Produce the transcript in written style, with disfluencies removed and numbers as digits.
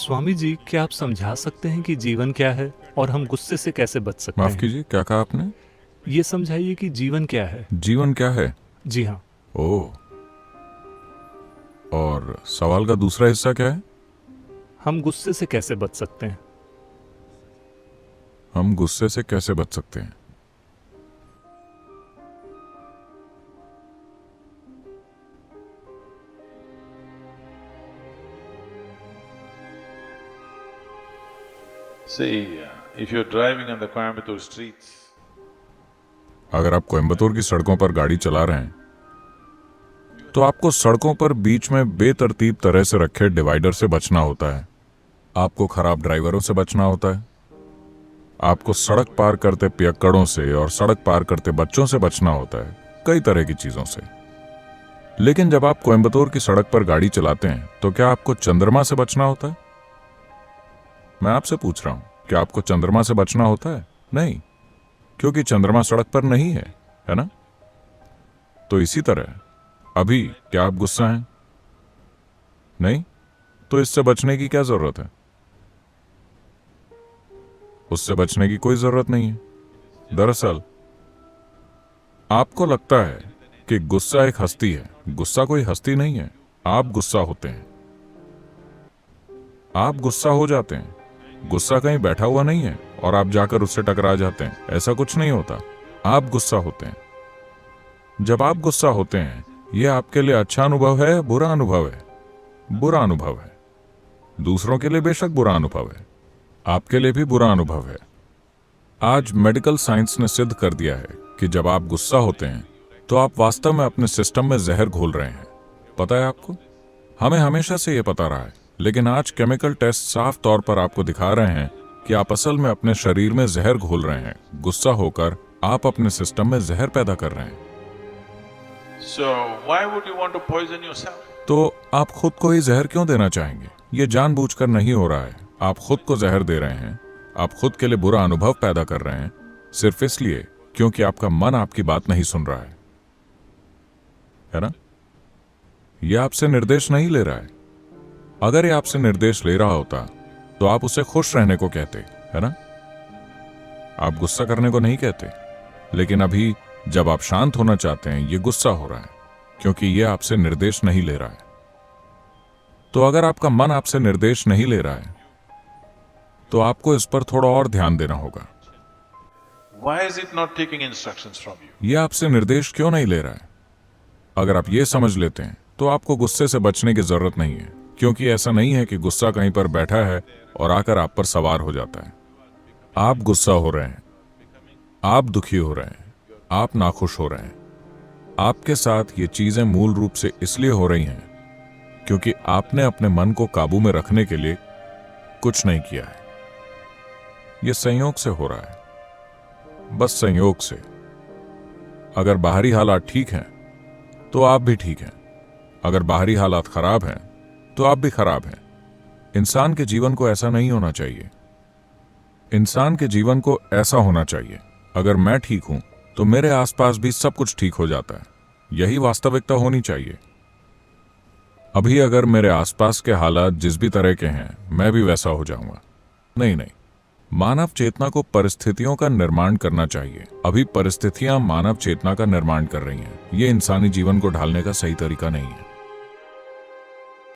स्वामी जी, क्या आप समझा सकते हैं कि जीवन क्या है और हम गुस्से से कैसे बच सकते माफ हैं? कीजिए, क्या कहा आपने? ये समझाइए कि जीवन क्या है। जीवन क्या है? जी हाँ। ओह, और सवाल का दूसरा हिस्सा क्या है? हम गुस्से से कैसे बच सकते हैं? हम गुस्से से कैसे बच सकते हैं? See, if you're driving on the Coimbatore streets, अगर आप कोयम्बतूर की सड़कों पर गाड़ी चला रहे हैं तो आपको सड़कों पर बीच में बेतरतीब तरह से रखे डिवाइडर से बचना होता है। आपको खराब ड्राइवरों से बचना होता है। आपको सड़क पार करते पियक्कड़ों से और सड़क पार करते बच्चों से बचना होता है, कई तरह की चीजों से। लेकिन जब आप कोयम्बतूर की सड़क पर गाड़ी चलाते हैं तो क्या आपको चंद्रमा से बचना होता है? मैं आपसे पूछ रहा हूं, क्या आपको चंद्रमा से बचना होता है? नहीं, क्योंकि चंद्रमा सड़क पर नहीं है ना? तो इसी तरह अभी क्या आप गुस्सा हैं? नहीं, तो इससे बचने की क्या जरूरत है? उससे बचने की कोई जरूरत नहीं है। दरअसल आपको लगता है कि गुस्सा एक हस्ती है। गुस्सा कोई हस्ती नहीं है। आप गुस्सा होते हैं, आप गुस्सा हो जाते हैं। गुस्सा कहीं बैठा हुआ नहीं है और आप जाकर उससे टकरा जाते हैं, ऐसा कुछ नहीं होता। आप गुस्सा होते हैं। जब आप गुस्सा होते हैं, यह आपके लिए अच्छा अनुभव है, बुरा अनुभव है? बुरा अनुभव है। दूसरों के लिए बेशक बुरा अनुभव है, आपके लिए भी बुरा अनुभव है। आज मेडिकल साइंस ने सिद्ध कर दिया है कि जब आप गुस्सा होते हैं तो आप वास्तव में अपने सिस्टम में जहर घोल रहे हैं। पता है आपको? हमें हमेशा से यह पता रहा है, लेकिन आज केमिकल टेस्ट साफ तौर पर आपको दिखा रहे हैं कि आप असल में अपने शरीर में जहर घोल रहे हैं। गुस्सा होकर आप अपने सिस्टम में जहर पैदा कर रहे हैं। so why would you want to poison yourself? तो आप खुद को ही जहर क्यों देना चाहेंगे? ये जानबूझकर नहीं हो रहा है। आप खुद को जहर दे रहे हैं। आप खुद के लिए बुरा अनुभव पैदा कर रहे हैं, सिर्फ इसलिए क्योंकि आपका मन आपकी बात नहीं सुन रहा है ना? यह आपसे निर्देश नहीं ले रहा है। अगर ये आपसे निर्देश ले रहा होता तो आप उसे खुश रहने को कहते, है ना? आप गुस्सा करने को नहीं कहते। लेकिन अभी जब आप शांत होना चाहते हैं, ये गुस्सा हो रहा है क्योंकि यह आपसे निर्देश नहीं ले रहा है। तो अगर आपका मन आपसे निर्देश नहीं ले रहा है तो आपको इस पर थोड़ा और ध्यान देना होगा। Why is it not taking instructions from you? यह आपसे निर्देश क्यों नहीं ले रहा है? अगर आप ये समझ लेते हैं तो आपको गुस्से से बचने की जरूरत नहीं है, क्योंकि ऐसा नहीं है कि गुस्सा कहीं पर बैठा है और आकर आप पर सवार हो जाता है। आप गुस्सा हो रहे हैं, आप दुखी हो रहे हैं, आप नाखुश हो रहे हैं। आपके साथ ये चीजें मूल रूप से इसलिए हो रही हैं क्योंकि आपने अपने मन को काबू में रखने के लिए कुछ नहीं किया है। यह संयोग से हो रहा है, बस संयोग से। अगर बाहरी हालात ठीक हैं तो आप भी ठीक हैं। अगर बाहरी हालात खराब हैं तो आप भी खराब हैं। इंसान के जीवन को ऐसा नहीं होना चाहिए। इंसान के जीवन को ऐसा होना चाहिए, अगर मैं ठीक हूं तो मेरे आसपास भी सब कुछ ठीक हो जाता है। यही वास्तविकता होनी चाहिए। अभी अगर मेरे आसपास के हालात जिस भी तरह के हैं, मैं भी वैसा हो जाऊंगा। नहीं नहीं, मानव चेतना को परिस्थितियों का निर्माण करना चाहिए। अभी परिस्थितियां मानव चेतना का निर्माण कर रही हैं। ये इंसानी जीवन को ढालने का सही तरीका नहीं है।